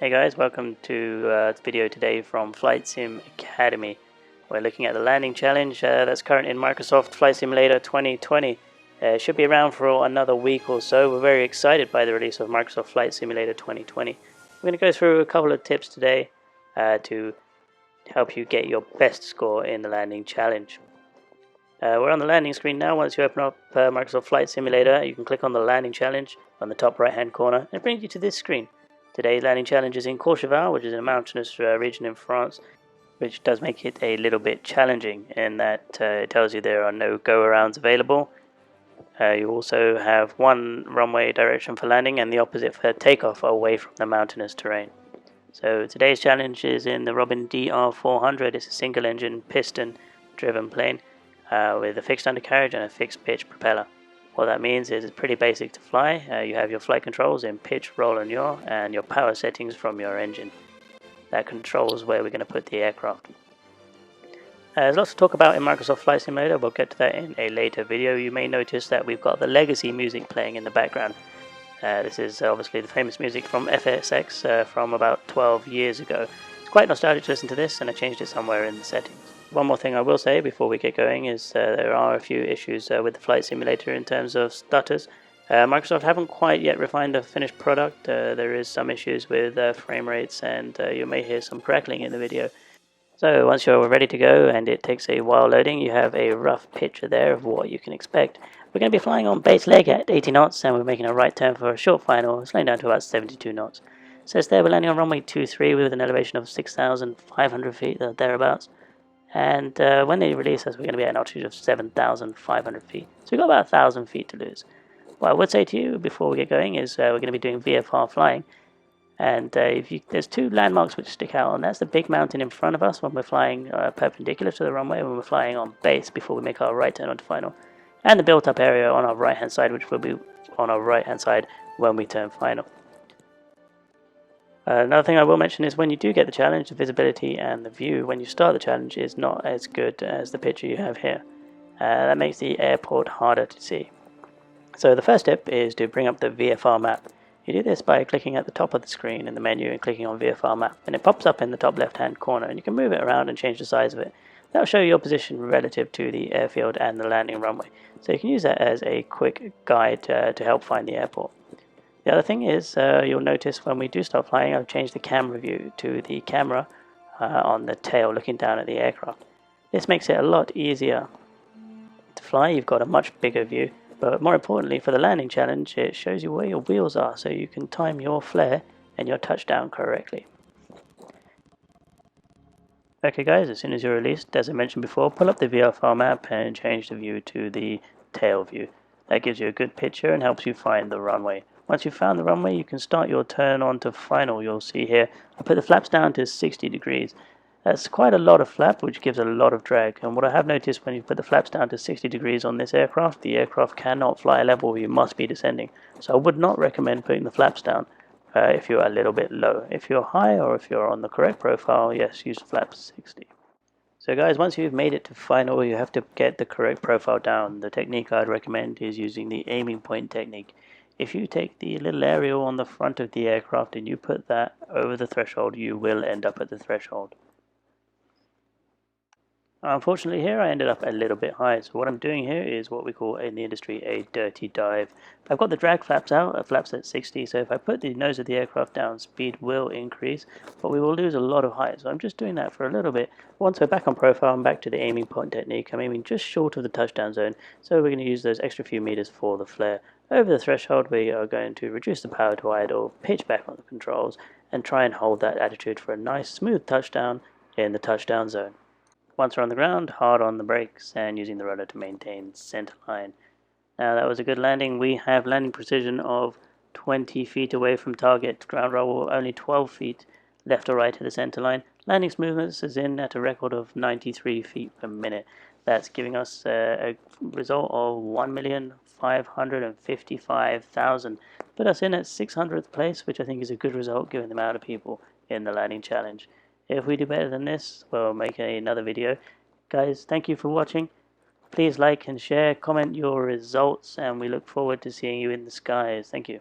Hey guys, welcome to the video today from Flight Sim Academy. We're looking at the landing challenge that's current in Microsoft Flight Simulator 2020. It should be around for another week or so. We're very excited by the release of Microsoft Flight Simulator 2020. We're going to go through a couple of tips today to help you get your best score in the landing challenge. We're on the landing screen now. Once you open up Microsoft Flight Simulator, you can click on the landing challenge on the top right hand corner and it brings you to this screen. Today's landing challenge is in Courchevel, which is a mountainous region in France, which does make it a little bit challenging in that it tells you there are no go-arounds available. You also have one runway direction for landing and the opposite for takeoff away from the mountainous terrain. So today's challenge is in the Robin DR400. It's a single-engine piston-driven plane with a fixed undercarriage and a fixed pitch propeller. What that means is it's pretty basic to fly. You have your flight controls in pitch, roll and yaw, and your power settings from your engine. That controls where we're going to put the aircraft. There's lots to talk about in Microsoft Flight Simulator. We'll get to that in a later video. You may notice that we've got the legacy music playing in the background. This is obviously the famous music from FSX from about 12 years ago. It's quite nostalgic to listen to this, and I changed it somewhere in the settings. One more thing I will say before we get going is there are a few issues with the Flight Simulator in terms of stutters. Microsoft haven't quite yet refined the finished product. There is some issues with frame rates, and you may hear some crackling in the video. So once you're ready to go and it takes a while loading, you have a rough picture there of what you can expect. We're going to be flying on base leg at 80 knots and we're making a right turn for a short final, slowing down to about 72 knots. So it's there, we're landing on runway 23 with an elevation of 6,500 feet, or thereabouts. And when they release us, we're going to be at an altitude of 7,500 feet. So we've got about 1,000 feet to lose. What I would say to you before we get going is we're going to be doing VFR flying. And there's two landmarks which stick out, and that's the big mountain in front of us when we're flying perpendicular to the runway, when we're flying on base before we make our right turn onto final. And the built-up area on our right-hand side, which will be on our right-hand side when we turn final. Another thing I will mention is when you do get the challenge, the visibility and the view when you start the challenge is not as good as the picture you have here. That makes the airport harder to see. So the first step is to bring up the VFR map. You do this by clicking at the top of the screen in the menu and clicking on VFR map, and it pops up in the top left hand corner and you can move it around and change the size of it. That will show you your position relative to the airfield and the landing runway. So you can use that as a quick guide to help find the airport. The other thing is, you'll notice when we do start flying, I've changed the camera view to the camera on the tail looking down at the aircraft. This makes it a lot easier to fly. You've got a much bigger view, but more importantly for the landing challenge, it shows you where your wheels are so you can time your flare and your touchdown correctly. Okay guys, as soon as you're released, as I mentioned before, pull up the VFR map and change the view to the tail view. That gives you a good picture and helps you find the runway. Once you've found the runway, you can start your turn on to final. You'll see here, I put the flaps down to 60 degrees. That's quite a lot of flap, which gives a lot of drag. And what I have noticed when you put the flaps down to 60 degrees on this aircraft, the aircraft cannot fly level, you must be descending. So I would not recommend putting the flaps down if you're a little bit low. If you're high or if you're on the correct profile, yes, use flaps 60. So guys, once you've made it to final, you have to get the correct profile down. The technique I'd recommend is using the aiming point technique. If you take the little aerial on the front of the aircraft and you put that over the threshold, you will end up at the threshold. Unfortunately here I ended up a little bit high, so what I'm doing here is what we call in the industry a dirty dive. I've got the drag flaps out, flaps at 60, so if I put the nose of the aircraft down, speed will increase, but we will lose a lot of height, so I'm just doing that for a little bit. Once we're back on profile, I'm back to the aiming point technique. I'm aiming just short of the touchdown zone, so we're going to use those extra few meters for the flare. Over the threshold, we are going to reduce the power to idle, pitch back on the controls, and try and hold that attitude for a nice smooth touchdown in the touchdown zone. Once we're on the ground, hard on the brakes and using the rudder to maintain center line. Now that was a good landing. We have landing precision of 20 feet away from target. Ground roll only 12 feet left or right to the center line. Landing smoothness is in at a record of 93 feet per minute. That's giving us a result of 1,555,000. Put us in at 600th place, which I think is a good result given the amount of people in the landing challenge. If we do better than this, we'll make another video. Guys, thank you for watching. Please like and share, comment your results, and we look forward to seeing you in the skies. Thank you.